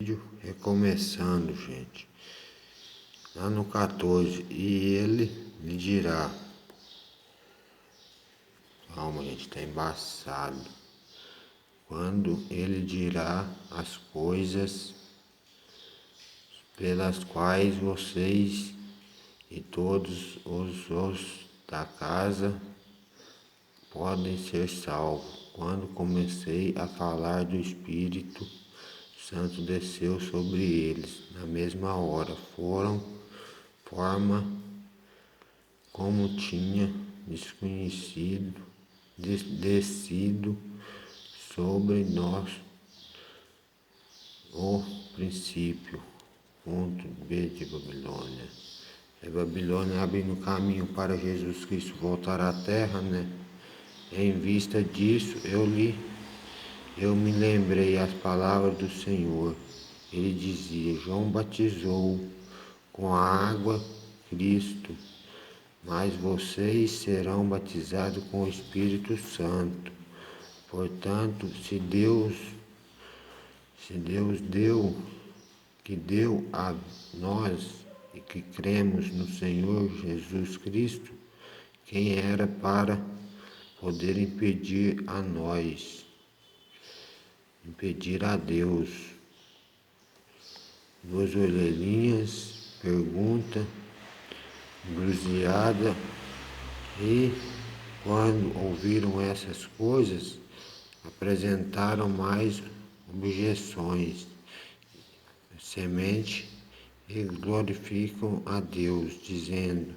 Vídeo recomeçando, gente. Lá no 14, e ele lhe dirá. Calma, gente, tá embaçado. Quando ele dirá as coisas pelas quais vocês e todos os da casa podem ser salvos. Quando comecei a falar do Espírito Santo desceu sobre eles. Na mesma hora forma como tinha descido sobre nós o princípio. Ponto B de Babilônia. É Babilônia abrindo caminho para Jesus Cristo voltar à terra, né? Em vista disso, eu me lembrei as palavras do Senhor. Ele dizia: João batizou com a água Cristo, mas vocês serão batizados com o Espírito Santo. Portanto, se Deus deu a nós e que cremos no Senhor Jesus Cristo, quem era para poder impedir a Deus? Duas orelhinhas, pergunta, bruseada, e quando ouviram essas coisas, apresentaram mais objeções, semente, e glorificam a Deus, dizendo: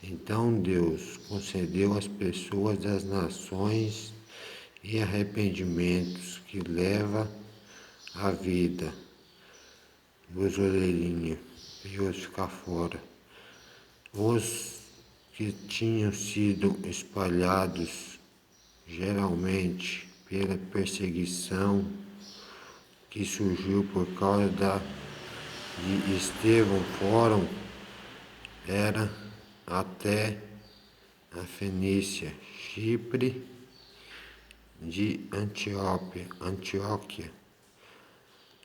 então Deus concedeu às pessoas das nações e arrependimentos que leva à vida. Duas orelhinhas, e os ficar fora. Os que tinham sido espalhados geralmente pela perseguição que surgiu por causa de Estevão era até a Fenícia, Chipre, de Antioquia,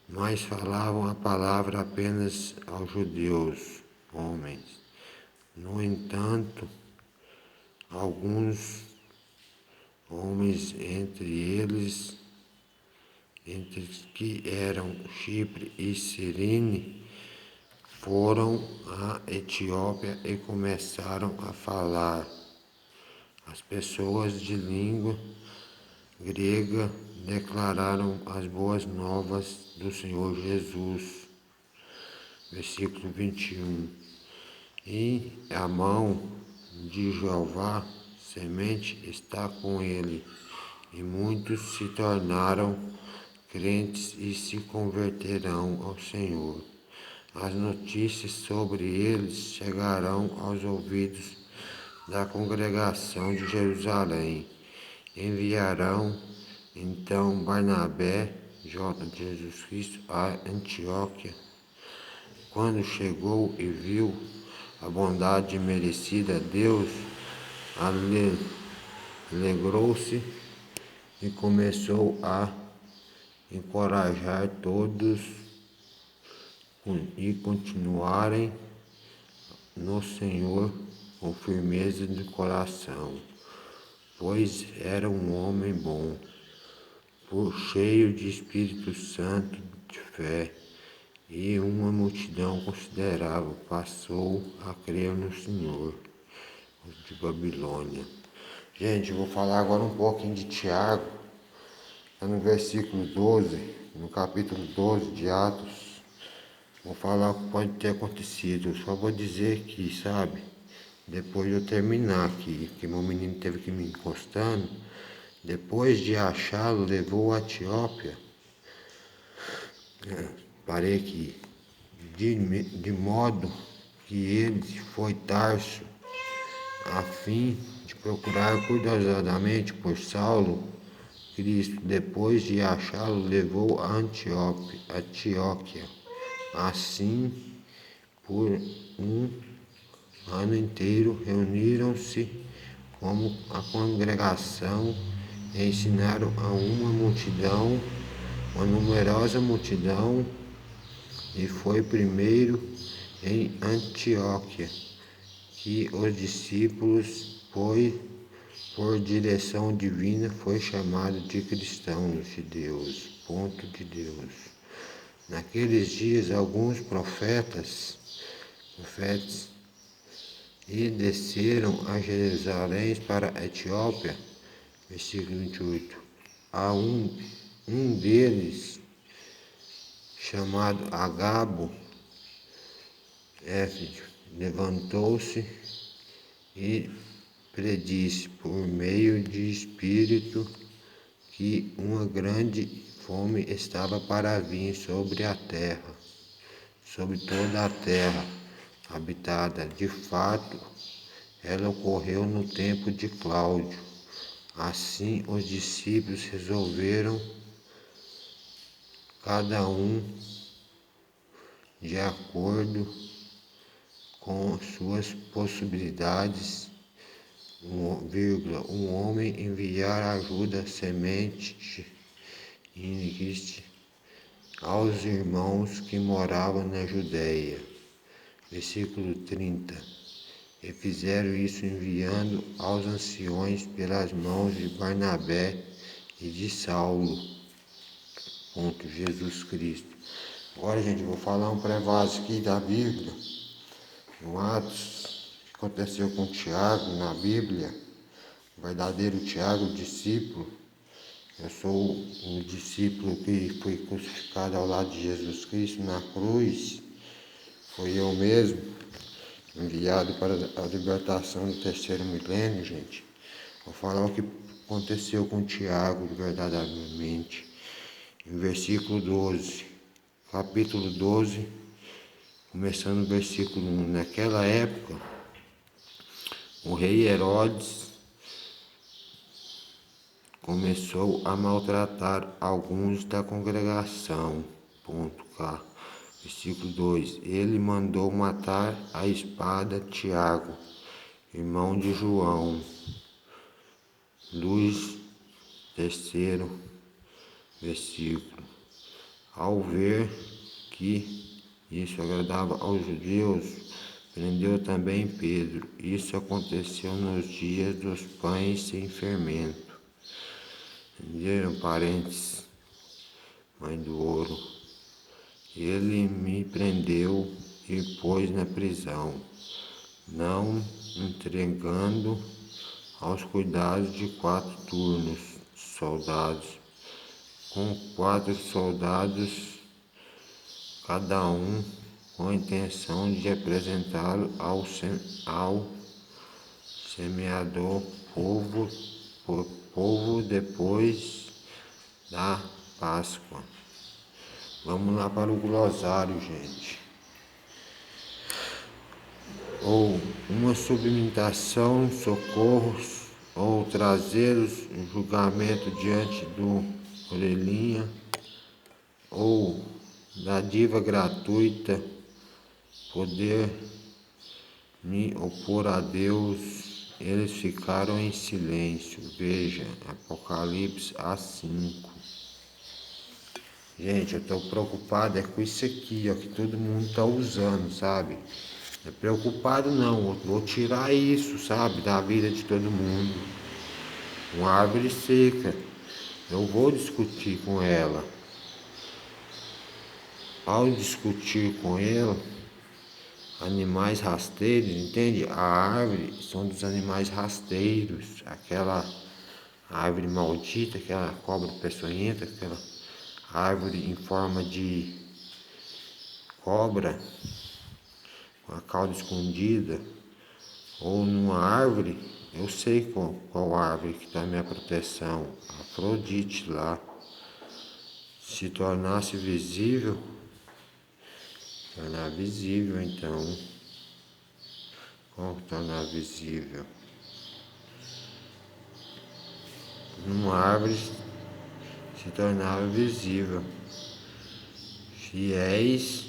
mas falavam a palavra apenas aos judeus, homens. No entanto, alguns homens entre que eram Chipre e Cirene, foram à Etiópia e começaram a falar. As pessoas de língua grega declararam as boas novas do Senhor Jesus. Versículo 21. E a mão de Jeová, semente, está com ele. E muitos se tornaram crentes e se converterão ao Senhor. As notícias sobre eles chegarão aos ouvidos da congregação de Jerusalém. Enviarão então Barnabé, de Jesus Cristo, a Antioquia. Quando chegou e viu a bondade merecida a Deus, alegrou-se e começou a encorajar todos e continuarem no Senhor com firmeza de coração, pois era um homem bom, cheio de Espírito Santo, de fé, e uma multidão considerável passou a crer no Senhor. De Babilônia. Gente, eu vou falar agora um pouquinho de Tiago, no versículo 12, no capítulo 12 de Atos. Vou falar o que pode ter acontecido. Só vou dizer que, sabe, depois de eu terminar aqui, que meu menino teve que me encostando, depois de achá-lo, levou a Etiópia. Parei aqui. De modo que ele foi Tarso, a fim de procurar cuidadosamente por Saulo. Cristo, depois de achá-lo, levou a Antioquia. Assim, por um ano inteiro, reuniram-se como a congregação e ensinaram a uma numerosa multidão, E foi primeiro em Antioquia que os discípulos, por direção divina, foi chamado de cristãos de Deus. Ponto de Deus. Naqueles dias, alguns profetas e desceram a Jerusalém para a Etiópia. Versículo 28. A um deles, chamado Agabo, levantou-se e predisse por meio de espírito que uma grande fome estava para vir sobre a terra, sobre toda a terra habitada. De fato, ela ocorreu no tempo de Cláudio. Assim, os discípulos resolveram, cada um de acordo com suas possibilidades, um homem enviar ajuda semente aos irmãos que moravam na Judéia. Versículo 30. E fizeram isso enviando aos anciões pelas mãos de Barnabé e de Saulo. Ponto. Jesus Cristo. Agora, gente, vou falar um pré-vaso aqui da Bíblia. No Atos, que aconteceu com Tiago na Bíblia. O verdadeiro Tiago, o discípulo. Eu sou um discípulo que foi crucificado ao lado de Jesus Cristo na cruz. Foi eu mesmo, enviado para a libertação do terceiro milênio, gente. Vou falar o que aconteceu com Tiago, verdadeiramente. Em versículo 12, capítulo 12, começando no versículo 1. Naquela época, o rei Herodes começou a maltratar alguns da congregação. Ponto K. Versículo 2. Ele mandou matar à espada Tiago, irmão de João. Luz, terceiro versículo. Ao ver que isso agradava aos judeus, prendeu também Pedro. Isso aconteceu nos dias dos pães sem fermento. Entenderam, parentes? Mãe do ouro. Ele me prendeu e pôs na prisão, não entregando aos cuidados de 4 soldados, com 4 soldados cada um, com a intenção de apresentá-lo ao semeador povo depois da Páscoa. Vamos lá para o glossário, gente. Ou uma submitação, socorros, ou trazê-los em julgamento diante do orelhinha, ou dádiva gratuita, poder me opor a Deus. Eles ficaram em silêncio. Veja, Apocalipse A5. Gente, eu estou preocupado com isso aqui, ó, que todo mundo está usando, sabe? Não é preocupado não, eu vou tirar isso, sabe, da vida de todo mundo. Uma árvore seca, eu vou discutir com ela. Ao discutir com ela, animais rasteiros, entende? A árvore são dos animais rasteiros, aquela árvore maldita, aquela cobra peçonhenta, aquela árvore em forma de cobra, com a cauda escondida, ou numa árvore, eu sei qual árvore que está a minha proteção, Afrodite lá, se tornasse visível, tornar visível então, como tornar visível? Numa árvore se tornava visível, fiéis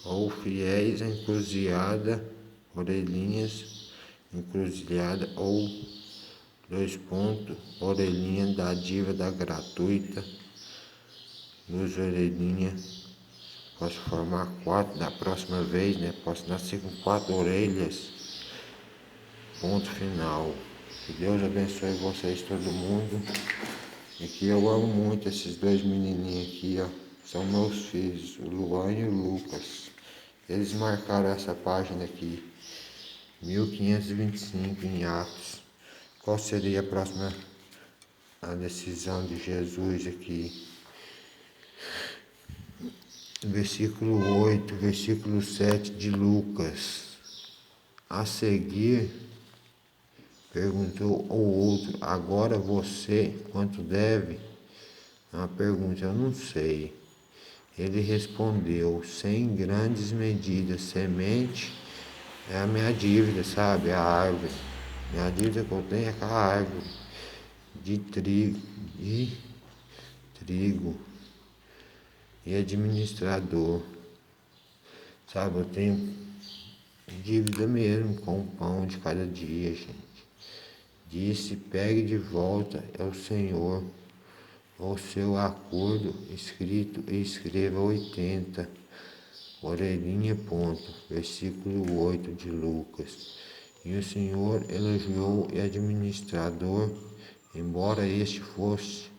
ou fiéis, encruzilhada, orelhinhas, encruzilhada ou orelhinha da diva da gratuita, luz orelhinha, Posso formar 4 da próxima vez, né? Posso nascer com 4 orelhas. Ponto final. Que Deus abençoe vocês, todo mundo. E que eu amo muito esses dois menininhos aqui, ó. São meus filhos, o Luan e o Lucas. Eles marcaram essa página aqui, 1525 em Atos. Qual seria a próxima decisão de Jesus aqui? Versículo 8, versículo 7 de Lucas. A seguir, perguntou ao outro: agora você quanto deve? A pergunta: eu não sei. Ele respondeu: 100 grandes medidas. Semente é a minha dívida, sabe? A árvore. Minha dívida que eu tenho é com a árvore de trigo e administrador. Sabe, eu tenho dívida mesmo com o pão de cada dia, gente. Disse: pegue de volta ao Senhor o seu acordo escrito e escreva 80. Orelhinha, ponto. Versículo 8 de Lucas. E o Senhor elogiou o administrador, embora este fosse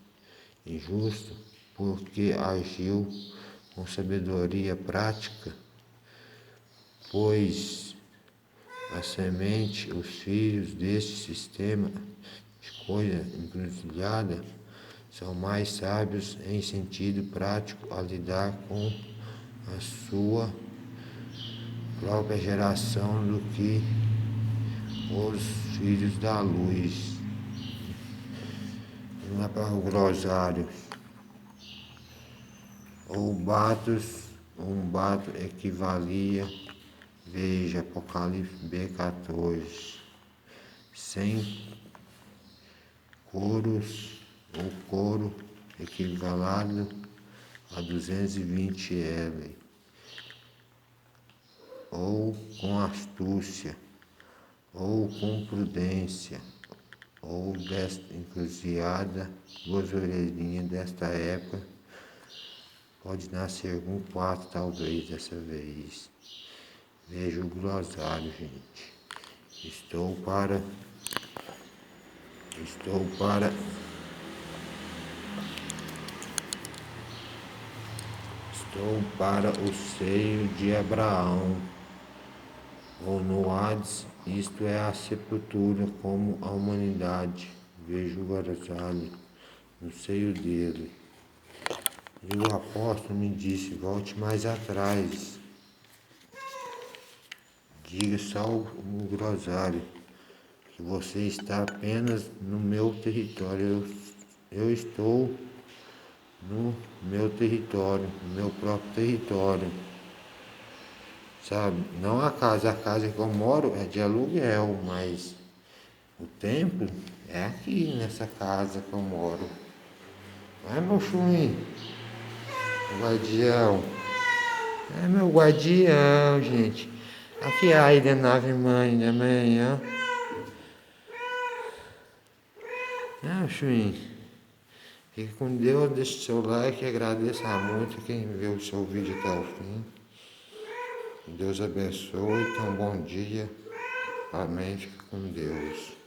injusto, porque agiu com sabedoria prática, pois a semente, os filhos deste sistema de coisa encruzilhada, são mais sábios em sentido prático a lidar com a sua própria geração do que os filhos da luz. Vamos lá para o glossário. Um bato equivalia, veja, Apocalipse B14, 100 coros, ou coro equivalado a 220 L, ou com astúcia, ou com prudência, ou desta encruzilhada, 2 orelhinhas desta época, pode nascer com 4 talvez dessa vez. Veja o glossário, gente. Estou para o seio de Abraão, ou no Hades, isto é a sepultura como a humanidade. Vejo o glossário no seio dele. E o apóstolo me disse: volte mais atrás. Diga só o glossário, que você está apenas no meu território. Eu estou no meu território, no meu próprio território. Sabe? Não a casa que eu moro é de aluguel, mas o templo é aqui nessa casa que eu moro. Vai, meu chuim, guardião. É meu guardião, gente. Aqui é a Ilha Nave Mãe da manhã. Chuim. Fique com Deus, deixe seu like, agradeça muito quem viu o seu vídeo até o fim. Deus abençoe, então bom dia. Amém, fique com Deus.